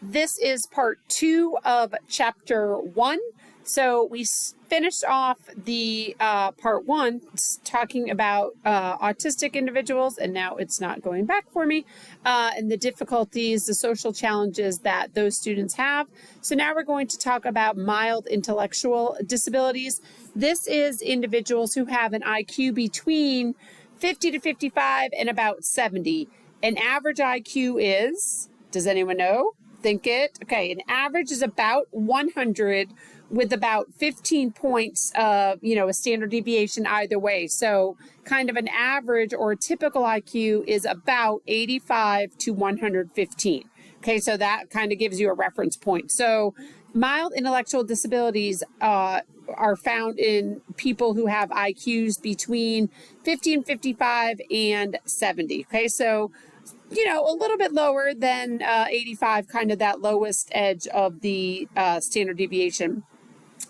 This is part 2 of chapter 1. So we finished off the part 1 talking about autistic individuals, and now it's not going back for me, and the difficulties, the social challenges that those students have. So now we're going to talk about mild intellectual disabilities. This is individuals who have an IQ between 50 to 55 and about 70. An average IQ is, does anyone know? Think it. Okay, an average is about 100 with about 15 points of, a standard deviation either way. So kind of an average or a typical IQ is about 85 to 115. Okay, so that kind of gives you a reference point. So mild intellectual disabilities are found in people who have IQs between 50 and 55 and 70. Okay, so a little bit lower than 85, kind of that lowest edge of the standard deviation.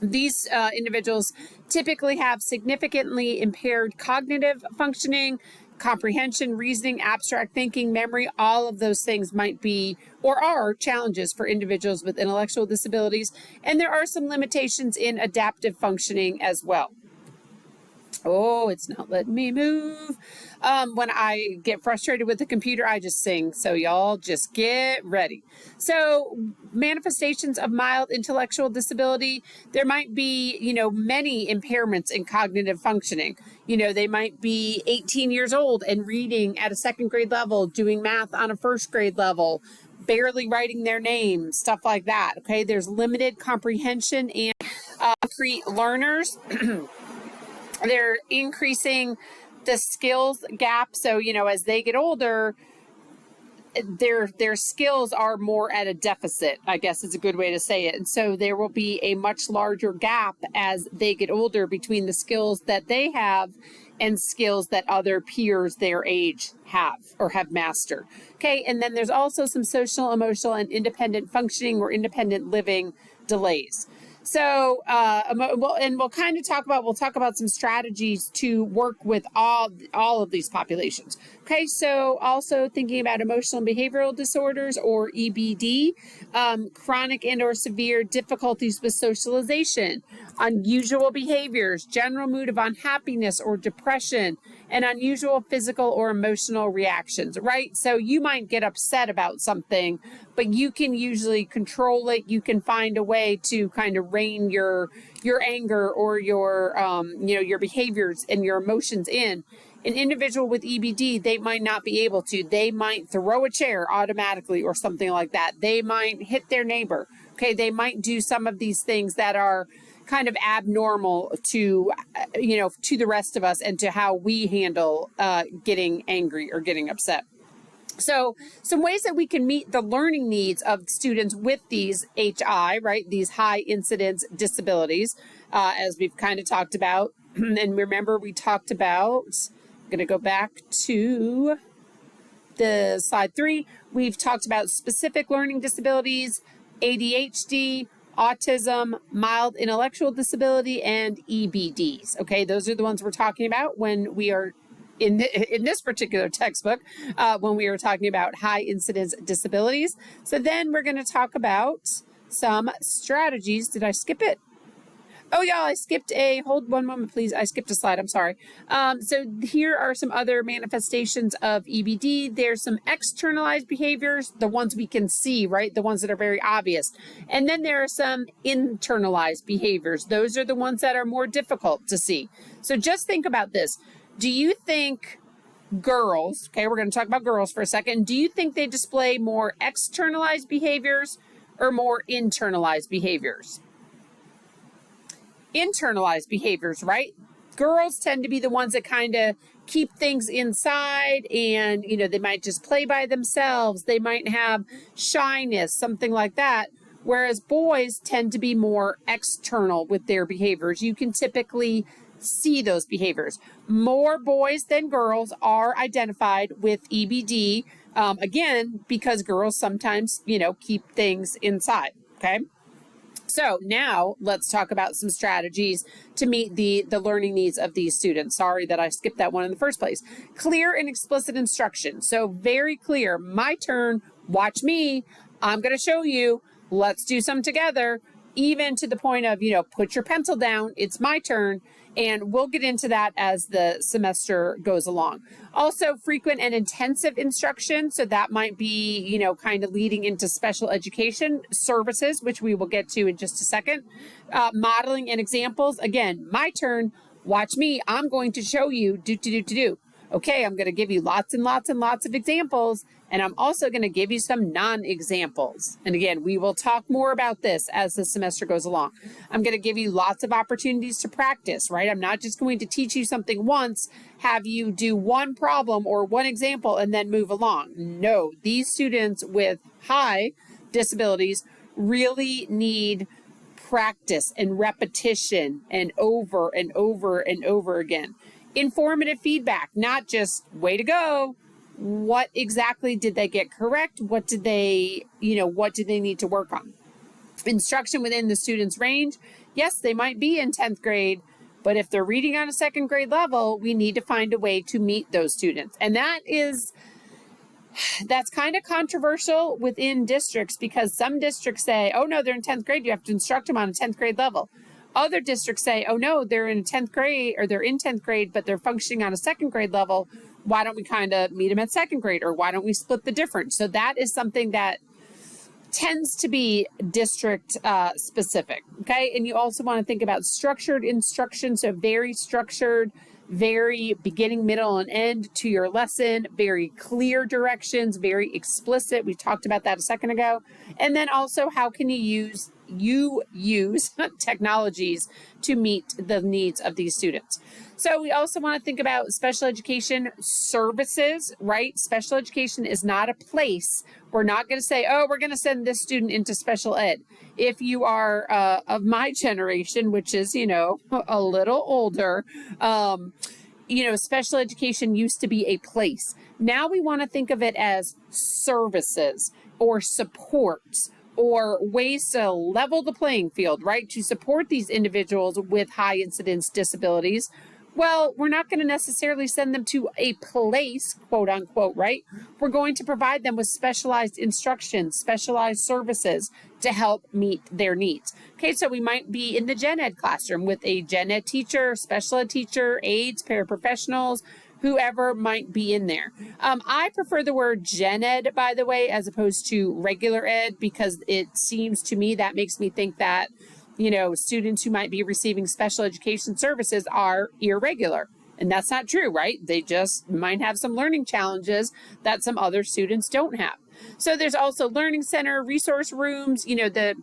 These individuals typically have significantly impaired cognitive functioning, comprehension, reasoning, abstract thinking, memory. All of those things might be or are challenges for individuals with intellectual disabilities. And there are some limitations in adaptive functioning as well. Oh, it's not letting me move. When I get frustrated with the computer, I just sing. So y'all just get ready. So manifestations of mild intellectual disability, there might be, many impairments in cognitive functioning. They might be 18 years old and reading at a second grade level, doing math on a first grade level, barely writing their name, stuff like that. Okay, there's limited comprehension and concrete learners. They're increasing the skills gap. So, as they get older, their skills are more at a deficit, I guess is a good way to say it. And so there will be a much larger gap as they get older between the skills that they have and skills that other peers their age have or have mastered. Okay, and then there's also some social, emotional, and independent functioning or independent living delays. So, we'll kind of talk about some strategies to work with all of these populations. Okay, so also thinking about emotional and behavioral disorders or EBD, chronic and or severe difficulties with socialization, unusual behaviors, general mood of unhappiness or depression, and unusual physical or emotional reactions, right? So you might get upset about something, but you can usually control it. You can find a way to kind of rein your anger or your behaviors and your emotions in. An individual with EBD, they might not be able to. They might throw a chair automatically or something like that. They might hit their neighbor. Okay, they might do some of these things that are kind of abnormal to the rest of us and to how we handle getting angry or getting upset. So some ways that we can meet the learning needs of students with these HI, right, these high incidence disabilities, as we've kind of talked about. And remember, we talked about, I'm going to go back to the slide 3. We've talked about specific learning disabilities, ADHD, autism, mild intellectual disability, and EBDs. Okay, those are the ones we're talking about when we are in this particular textbook, when we were talking about high incidence disabilities. So then we're going to talk about some strategies. Did I skip it? Oh, yeah, I skipped hold one moment, please. I skipped a slide. I'm sorry. So here are some other manifestations of EBD. There's some externalized behaviors, the ones we can see, right? The ones that are very obvious. And then there are some internalized behaviors. Those are the ones that are more difficult to see. So just think about this. Do you think girls, okay, we're going to talk about girls for a second. Do you think they display more externalized behaviors or more internalized behaviors? Internalized behaviors, right? Girls tend to be the ones that kind of keep things inside and, they might just play by themselves. They might have shyness, something like that. Whereas boys tend to be more external with their behaviors. You can typically see those behaviors. More boys than girls are identified with EBD, again, because girls sometimes, keep things inside, okay? So now let's talk about some strategies to meet the learning needs of these students. Sorry that I skipped that one in the first place. Clear and explicit instruction. So very clear, my turn, watch me. I'm going to show you. Let's do some together, even to the point of, put your pencil down. It's my turn. And we'll get into that as the semester goes along. Also, frequent and intensive instruction. So that might be, kind of leading into special education services, which we will get to in just a second. Modeling and examples. Again, my turn. Watch me. I'm going to show you do. Okay, I'm going to give you lots and lots and lots of examples, and I'm also going to give you some non-examples. And again, we will talk more about this as the semester goes along. I'm going to give you lots of opportunities to practice, right? I'm not just going to teach you something once, have you do one problem or one example, and then move along. No, these students with high disabilities really need practice and repetition and over and over and over again. Informative feedback, not just way to go. What exactly did they get correct? What did they need to work on? Instruction within the student's range. Yes, they might be in 10th grade, but if they're reading on a 2nd grade level, we need to find a way to meet those students. And that's kind of controversial within districts, because some districts say, oh no, they're in 10th grade, you have to instruct them on a 10th grade level. Other districts say, oh no, they're in 10th grade, or they're in 10th grade, but they're functioning on a 2nd grade level. Why don't we kind of meet them at 2nd grade, or why don't we split the difference? So that is something that tends to be district specific, okay? And you also want to think about structured instruction, so very structured, very beginning, middle, and end to your lesson, very clear directions, very explicit. We talked about that a second ago. And then also, how can you use technologies to meet the needs of these students? So we also want to think about special education services, right? Special education is not a place. We're not going to say, oh, we're going to send this student into special ed. If you are of my generation, which is, a little older, special education used to be a place. Now we want to think of it as services or supports, or ways to level the playing field, right? To support these individuals with high incidence disabilities. Well, we're not going to necessarily send them to a place, quote unquote, right? We're going to provide them with specialized instruction, specialized services to help meet their needs. Okay, so we might be in the gen ed classroom with a gen ed teacher, special ed teacher, aides, paraprofessionals, whoever might be in there. I prefer the word gen ed, by the way, as opposed to regular ed, because it seems to me that makes me think that, students who might be receiving special education services are irregular. And that's not true, right? They just might have some learning challenges that some other students don't have. So there's also learning center, resource rooms. The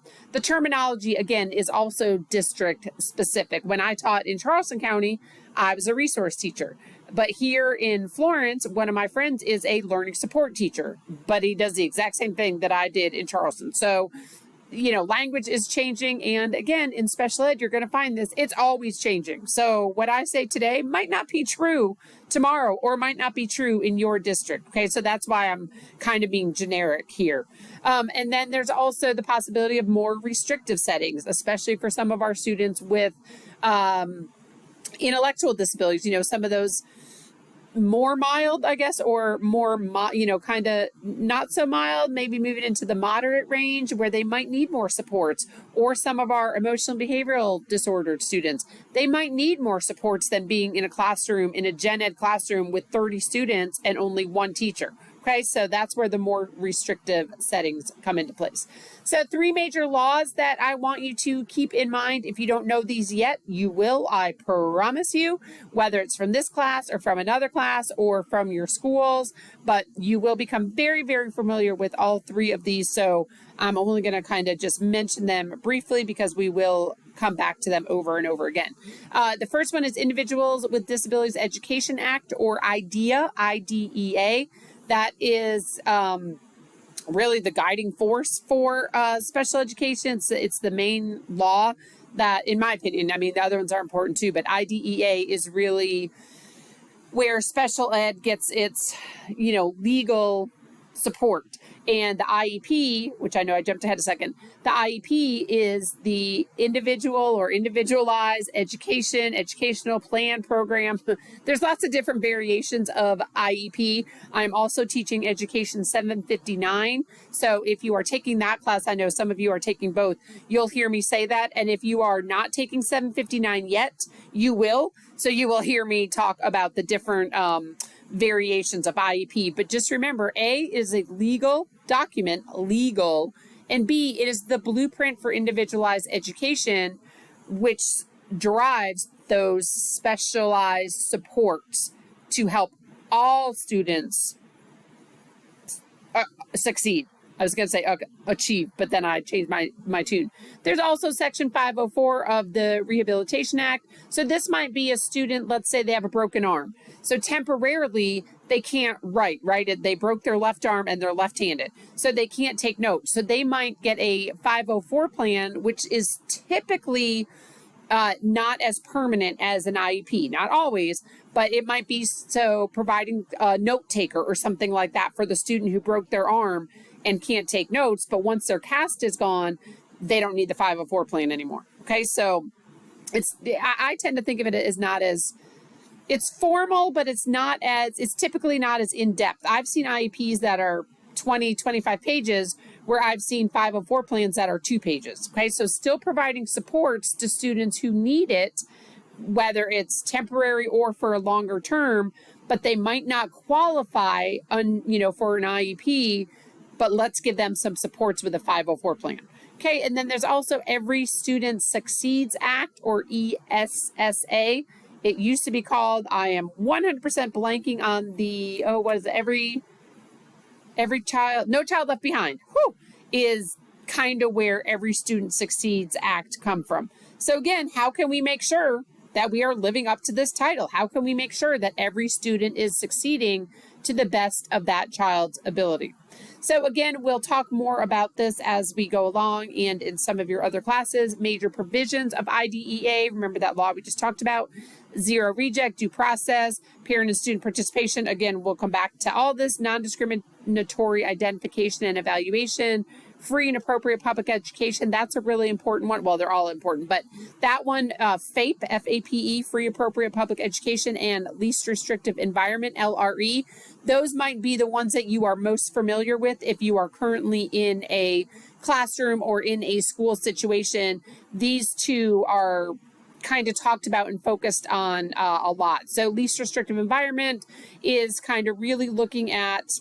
terminology, again, is also district specific. When I taught in Charleston County, I was a resource teacher. But here in Florence, one of my friends is a learning support teacher, but he does the exact same thing that I did in Charleston. So, language is changing. And again, in special ed, you're going to find this. It's always changing. So what I say today might not be true tomorrow, or might not be true in your district. Okay, so that's why I'm kind of being generic here. And then there's also the possibility of more restrictive settings, especially for some of our students with intellectual disabilities. Some of those more mild, I guess, or more, kind of not so mild, maybe moving into the moderate range where they might need more supports. Or some of our emotional behavioral disordered students, they might need more supports than being in a classroom, in a gen ed classroom with 30 students and only one teacher. Okay, so that's where the more restrictive settings come into place. So 3 major laws that I want you to keep in mind. If you don't know these yet, you will, I promise you, whether it's from this class or from another class or from your schools, but you will become very, very familiar with all 3 of these. So I'm only going to kind of just mention them briefly, because we will come back to them over and over again. The first one is Individuals with Disabilities Education Act, or IDEA, IDEA. That is really the guiding force for special education. It's the main law that, in my opinion, the other ones are important too, but IDEA is really where special ed gets its, legal support. And the IEP, which I know I jumped ahead a second, the IEP is the individual or individualized educational plan program. There's lots of different variations of IEP. I'm also teaching Education 759. So if you are taking that class, I know some of you are taking both, you'll hear me say that. And if you are not taking 759 yet, you will. So you will hear me talk about the different variations of IEP. But just remember, A is a legal document, legal, and B, it is the blueprint for individualized education, which derives those specialized supports to help all students succeed. I was going to say achieve, but then I changed my tune. There's also Section 504 of the Rehabilitation Act. So this might be a student, let's say they have a broken arm. So temporarily, they can't write, right? They broke their left arm and they're left-handed. So they can't take notes. So they might get a 504 plan, which is typically not as permanent as an IEP. Not always, but it might be so providing a note taker or something like that for the student who broke their arm and can't take notes, but once their cast is gone, they don't need the 504 plan anymore. Okay, so I tend to think of it as not as, it's formal, but it's typically not as in-depth. I've seen IEPs that are 20, 25 pages where I've seen 504 plans that are 2 pages. Okay, so still providing supports to students who need it, whether it's temporary or for a longer term, but they might not qualify for an IEP, but let's give them some supports with a 504 plan. Okay, and then there's also Every Student Succeeds Act, or ESSA. It used to be called, I am 100% blanking on the, Every Child, No Child Left Behind, is kind of where Every Student Succeeds Act come from. So again, how can we make sure that we are living up to this title? How can we make sure that every student is succeeding to the best of that child's ability? So again, we'll talk more about this as we go along and in some of your other classes. Major provisions of IDEA, remember that law we just talked about, zero reject, due process, parent and student participation. Again, we'll come back to all this, non-discriminatory identification and evaluation, free and appropriate public education. That's a really important one. Well, they're all important, but that one, FAPE, F-A-P-E, free appropriate public education, and least restrictive environment, LRE. Those might be the ones that you are most familiar with if you are currently in a classroom or in a school situation. These two are kind of talked about and focused on a lot. So least restrictive environment is kind of really looking at,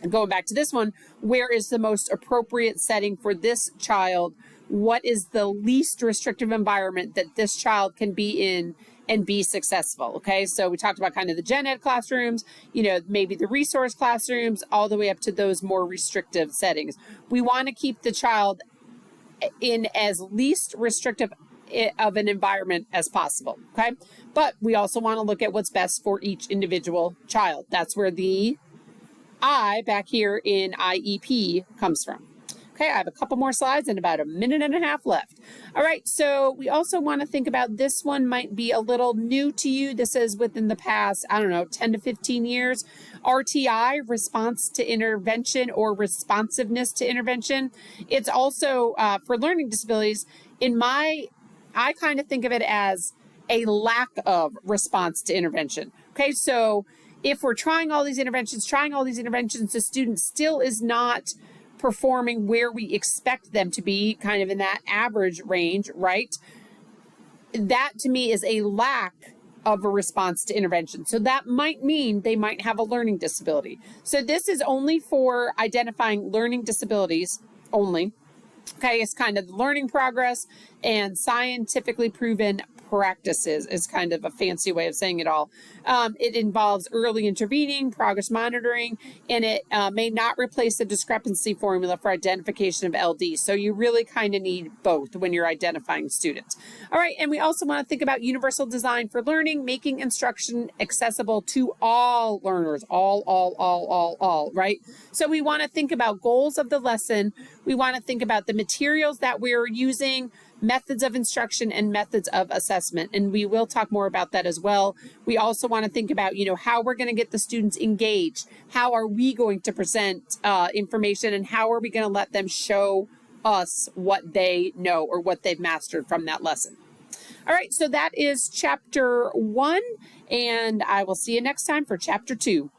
going back to this one, where is the most appropriate setting for this child? What is the least restrictive environment that this child can be in and be successful? Okay, so we talked about kind of the gen ed classrooms, maybe the resource classrooms, all the way up to those more restrictive settings. We want to keep the child in as least restrictive of an environment as possible. Okay, but we also want to look at what's best for each individual child. That's where the I back here in IEP comes from. Okay, I have a couple more slides and about a minute and a half left. All right, so we also want to think about, this one might be a little new to you. This is within the past, 10 to 15 years. RTI, response to intervention, or responsiveness to intervention. It's also for learning disabilities. I kind of think of it as a lack of response to intervention. Okay, so if we're trying all these interventions, the student still is not performing where we expect them to be, kind of in that average range, right? That to me is a lack of a response to intervention. So that might mean they might have a learning disability. So this is only for identifying learning disabilities only. Okay, it's kind of the learning progress and scientifically proven practices is kind of a fancy way of saying it all. It involves early intervening, progress monitoring, and it may not replace the discrepancy formula for identification of LD. So you really kind of need both when you're identifying students. All right, and we also want to think about universal design for learning, making instruction accessible to all learners, all, right? So we want to think about goals of the lesson. We want to think about the materials that we're using, methods of instruction and methods of assessment. And we will talk more about that as well. We also want to think about, how we're going to get the students engaged. How are we going to present information, and how are we going to let them show us what they know or what they've mastered from that lesson? All right, so that is chapter 1, and I will see you next time for chapter 2.